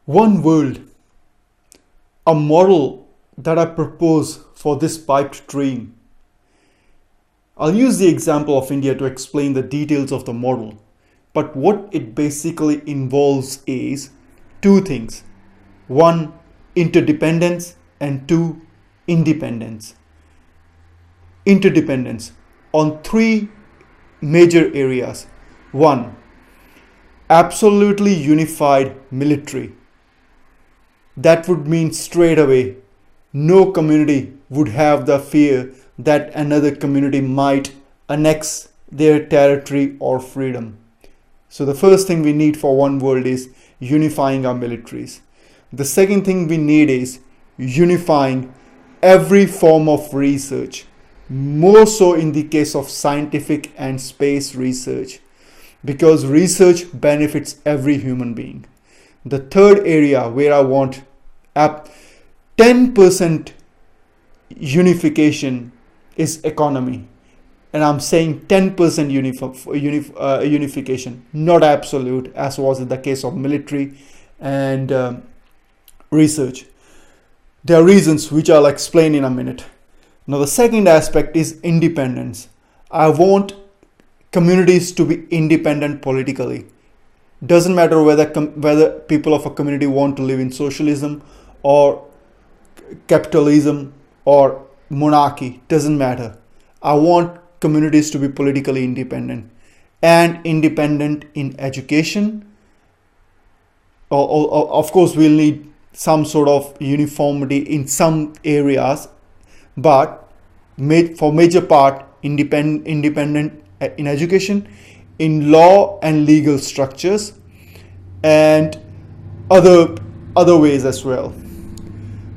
One world, a model that I propose for this piped dream. I'll use the example of India to explain the details of the model, but what it basically involves is two things. One, interdependence, and two, independence. Interdependence on three major areas. One, absolutely unified military. That would mean straight away no community would have the fear that another community might annex their territory or freedom. So the first thing we need for one world is unifying our militaries. The second thing we need is unifying every form of research, more so in the case of scientific and space research, because research benefits every human being. The third area where I want 10% unification is economy. And I'm saying 10% unification, not absolute, as was in the case of military and research. There are reasons which I'll explain in a minute. Now, the second aspect is independence. I want communities to be independent politically. Doesn't matter whether people of a community want to live in socialism or capitalism or monarchy. Doesn't matter. I want communities to be politically independent and independent in education. Of course, we'll need some sort of uniformity in some areas, but for major part independent in education, in law and legal structures, and other ways as well.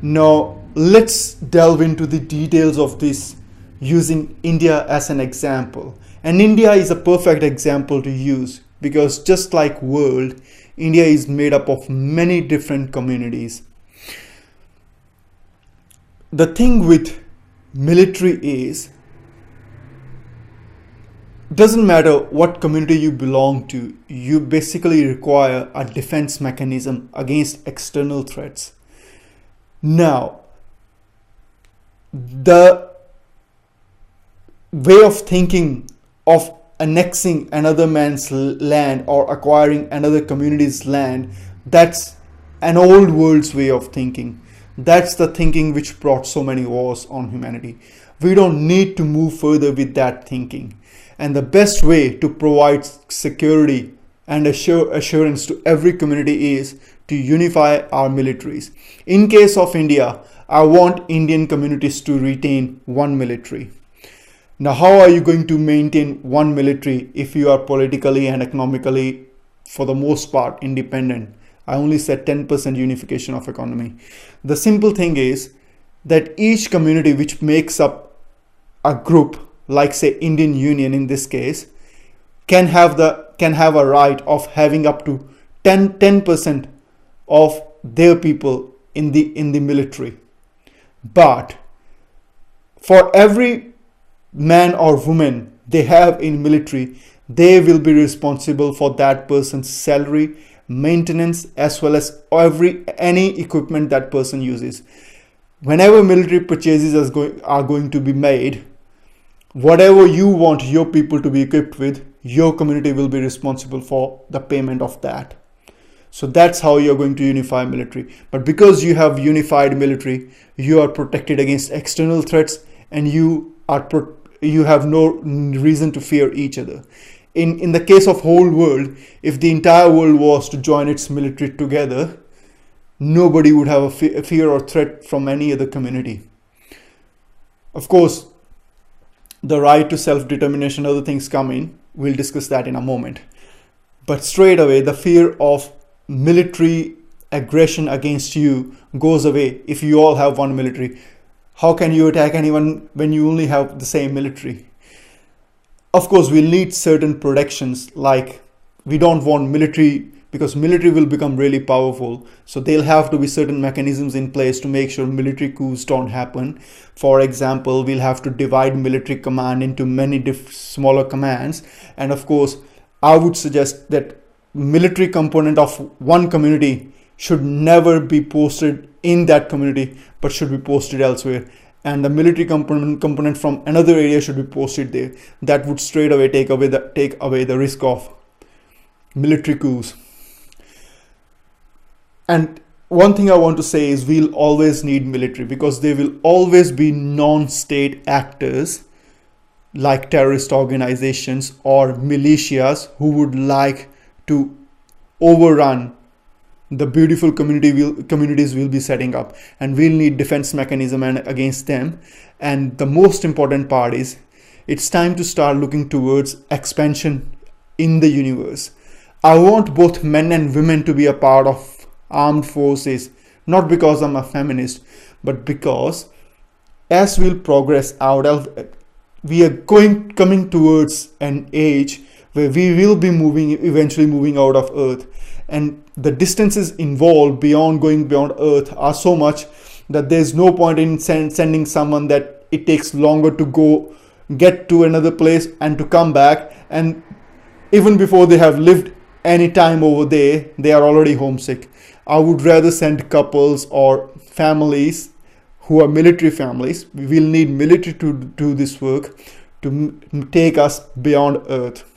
Now let's delve into the details of this using India as an example. And India is a perfect example to use because just like world, India is made up of many different communities. The thing with military is, doesn't matter what community you belong to, you basically require a defense mechanism against external threats. Now, the way of thinking of annexing another man's land or acquiring another community's land, that's an old world's way of thinking. That's the thinking which brought so many wars on humanity. We don't need to move further with that thinking. And the best way to provide security and assurance to every community is to unify our militaries. In case of India, I want Indian communities to retain one military. Now, how are you going to maintain one military if you are politically and economically, for the most part, independent? I only said 10% unification of economy. The simple thing is that each community which makes up a group, like say Indian Union in this case, can have a right of having up to 10% of their people in the military. But for every man or woman they have in military, they will be responsible for that person's salary, maintenance, as well as any equipment that person uses. Whenever military purchases are going to be made, whatever you want your people to be equipped with, your community will be responsible for the payment of that. So that's how you're going to unify military. But because you have unified military, you are protected against external threats, and you have no reason to fear each other. In the case of whole world, if the entire world was to join its military together, nobody would have a fear or threat from any other community. Of course, the right to self-determination, other things come in. We'll discuss that in a moment. But straight away, the fear of military aggression against you goes away if you all have one military. How can you attack anyone when you only have the same military? Of course, we'll need certain protections, like we don't want military, because military will become really powerful. So there'll have to be certain mechanisms in place to make sure military coups don't happen. For example, we'll have to divide military command into many smaller commands. And of course, I would suggest that military component of one community should never be posted in that community, but should be posted elsewhere. And the military component from another area should be posted there. That would straight away take away the risk of military coups. And one thing I want to say is we'll always need military, because there will always be non-state actors like terrorist organizations or militias who would like to overrun the beautiful communities we'll be setting up, and we'll need defense mechanism against them. And the most important part is it's time to start looking towards expansion in the universe. I want both men and women to be a part of armed forces, not because I'm a feminist, but because as we'll progress out, we are coming towards an age where we will be eventually moving out of Earth, and the distances involved going beyond Earth are so much that there's no point in sending someone that it takes longer to get to another place and to come back, and even before they have lived any time over there, they are already homesick. I would rather send couples or families who are military families. We will need military to do this work, to take us beyond Earth.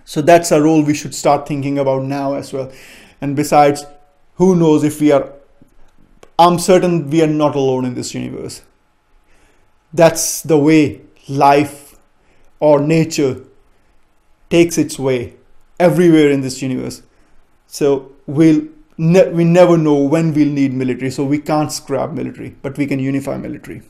So that's a role we should start thinking about now as well. And besides, who knows if I'm certain we are not alone in this universe. That's the way life or nature takes its way everywhere in this universe. So we never know when we'll need military, so we can't scrap military, but we can unify military.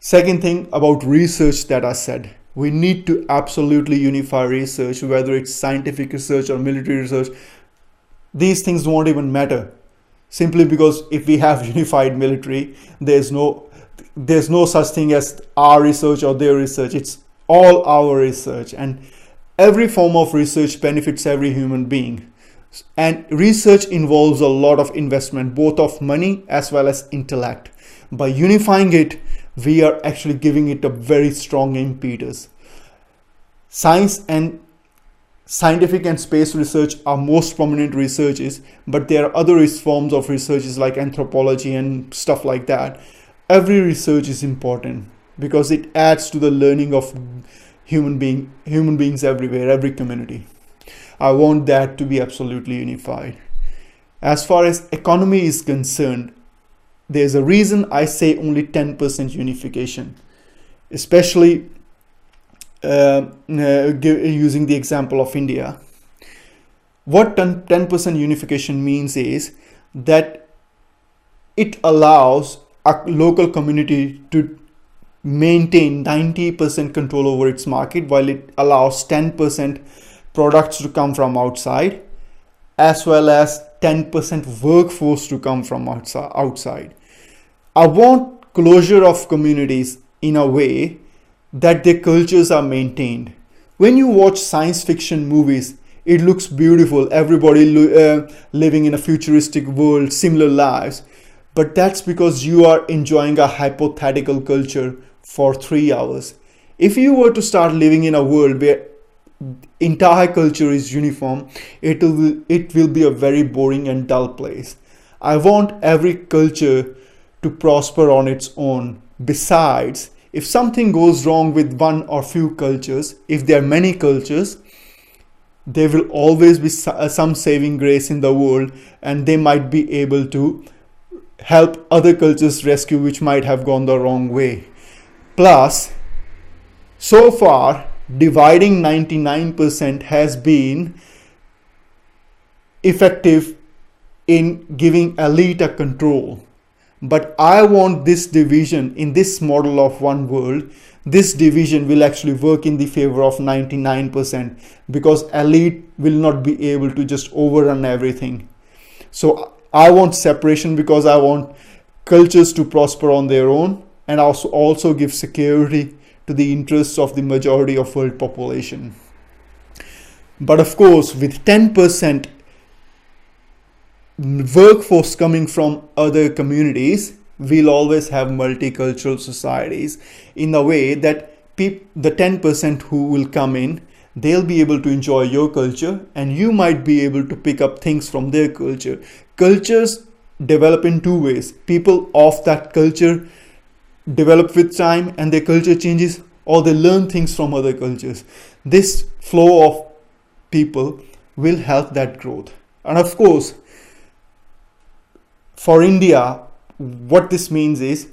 Second thing about research that I said, we need to absolutely unify research, whether it's scientific research or military research. These things won't even matter, simply because if we have unified military, there's no such thing as our research or their research. It's all our research, and every form of research benefits every human being. And research involves a lot of investment, both of money as well as intellect. By unifying it, we are actually giving it a very strong impetus. Science and scientific and space research are most prominent researches, but there are other forms of researches like anthropology and stuff like that. Every research is important because it adds to the learning of human beings everywhere, every community. I want that to be absolutely unified. As far as economy is concerned, there's a reason I say only 10% unification, especially using the example of India. What 10% unification means is that it allows a local community to maintain 90% control over its market, while it allows 10% products to come from outside, as well as 10% workforce to come from outside. I want closure of communities in a way that their cultures are maintained. When you watch science fiction movies, it looks beautiful, everybody living in a futuristic world, similar lives. But that's because you are enjoying a hypothetical culture for 3 hours. If you were to start living in a world where entire culture is uniform, it will be a very boring and dull place. I want every culture to prosper on its own. Besides, if something goes wrong with one or few cultures, if there are many cultures, there will always be some saving grace in the world, and they might be able to help other cultures rescue which might have gone the wrong way. Plus, so far, dividing 99% has been effective in giving elite a control. But I want this division in this model of one world. This division will actually work in the favor of 99%, because elite will not be able to just overrun everything. So I want separation because I want cultures to prosper on their own, and also give security to the interests of the majority of world population. But of course, with 10% workforce coming from other communities, we'll always have multicultural societies, in a way that the 10% who will come in, They'll be able to enjoy your culture, and you might be able to pick up things from their culture. Cultures develop in two ways. People of that culture develop with time and their culture changes, or they learn things from other cultures. This flow of people will help that growth. And of course, for India, what this means is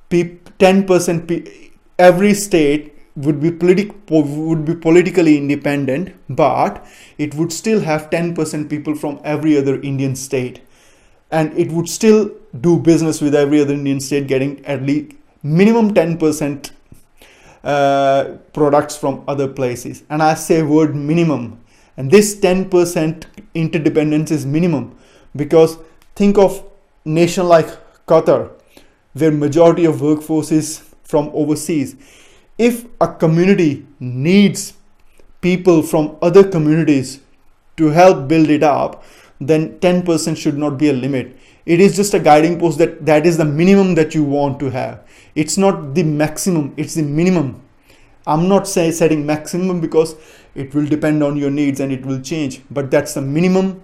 10% every state would be politically independent, but it would still have 10% people from every other Indian state, and it would still do business with every other Indian state, getting at least minimum 10% products from other places. And I say word minimum, and this 10% interdependence is minimum, because think of nation like Qatar, where majority of workforce is from overseas. If a community needs people from other communities to help build it up, then 10% should not be a limit. It is just a guiding post that is the minimum that you want to have. It's not the maximum, it's the minimum. I'm not setting maximum because it will depend on your needs and it will change, but that's the minimum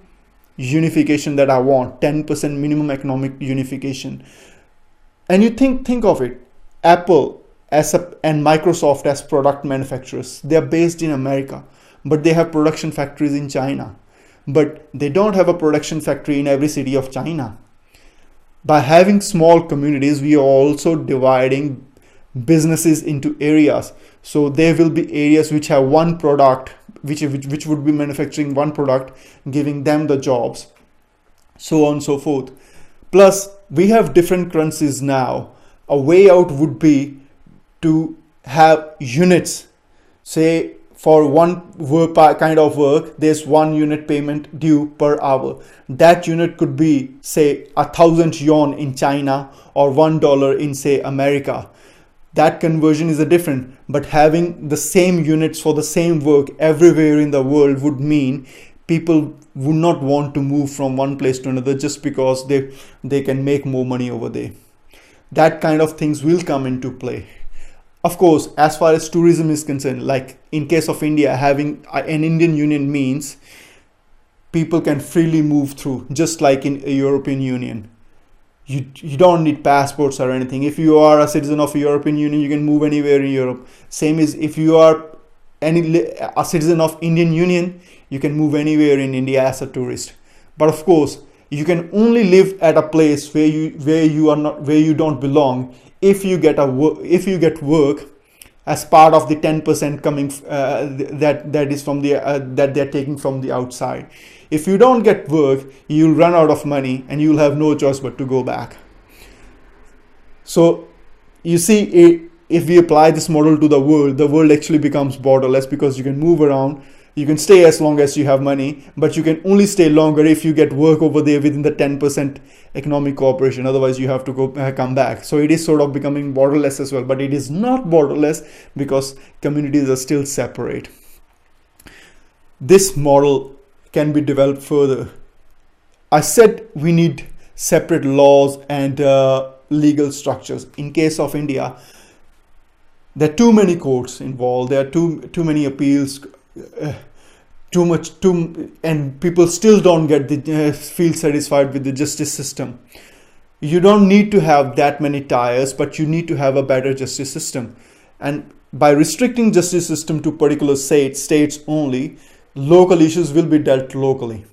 unification that I want, 10% minimum economic unification. And you think of it, Apple and Microsoft as product manufacturers, they are based in America, but they have production factories in China, but they don't have a production factory in every city of China. By having small communities, we are also dividing businesses into areas. So there will be areas which have one product, which would be manufacturing one product, giving them the jobs, so on and so forth. Plus, we have different currencies now. A way out would be to have units. Say for one kind of work, there's 1 unit payment due per hour. That unit could be, say, 1,000 yuan in China or $1 in, say, America. That conversion is a different, but having the same units for the same work everywhere in the world would mean people would not want to move from one place to another just because they can make more money over there. That kind of things will come into play. Of course, as far as tourism is concerned, like in case of India, having an Indian Union means people can freely move through, just like in a European Union. You don't need passports or anything. If you are a citizen of the European Union, you can move anywhere in Europe. Same as if you are a citizen of Indian Union, you can move anywhere in India as a tourist. But of course, you can only live at a place where you don't belong if you get work as part of the 10% coming that is from the that they're taking from the outside. If you don't get work, you'll run out of money and you'll have no choice but to go back. So you see, if we apply this model to the world actually becomes borderless, because you can move around, you can stay as long as you have money, but you can only stay longer if you get work over there within the 10% economic cooperation. Otherwise, you have to come back. So it is sort of becoming borderless as well, but it is not borderless because communities are still separate. This model can be developed further. I said we need separate laws and legal structures. In case of India, there are too many courts involved. There are too many appeals. And people still don't feel satisfied with the justice system. You don't need to have that many tires, but you need to have a better justice system. And by restricting justice system to particular states only, local issues will be dealt locally.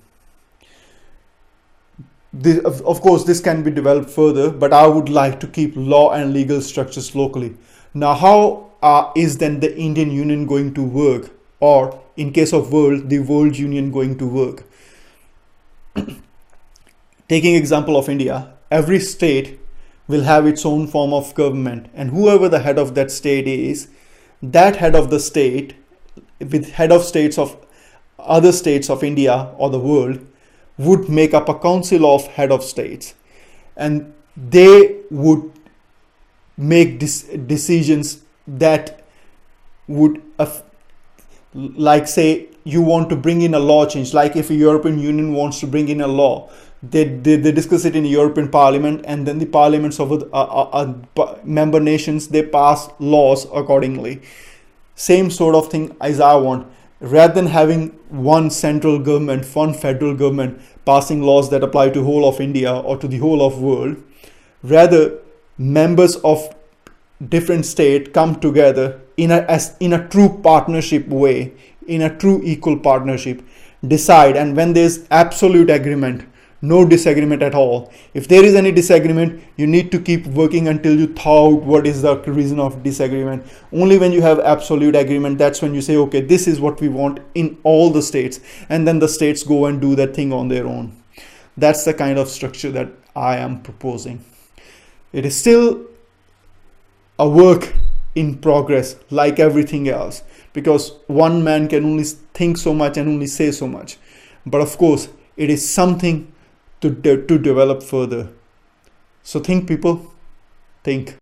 Of course, this can be developed further, but I would like to keep law and legal structures locally. Now, how is then the Indian Union going to work? Or in case of world, the World Union going to work? Taking example of India, every state will have its own form of government, and whoever the head of that state is, that head of the state with head of states of other states of India or the world would make up a council of head of states, and they would make decisions that would like, say you want to bring in a law change, like if a European Union wants to bring in a law, they discuss it in the European Parliament, and then the parliaments of member nations, they pass laws accordingly. Same sort of thing as I want. rather than having one central government, one federal government passing laws that apply to whole of India or to the whole of world, rather members of different state come together in a true partnership way, in a true equal partnership, decide, and when there's absolute agreement, no disagreement at all. If there is any disagreement, you need to keep working until you thaw out what is the reason of disagreement. Only when you have absolute agreement, that's when you say, okay, this is what we want in all the states, and then the states go and do that thing on their own. That's the kind of structure that I am proposing. It is still a work in progress, like everything else, because one man can only think so much and only say so much. But of course, it is something to develop further. So think, people, think.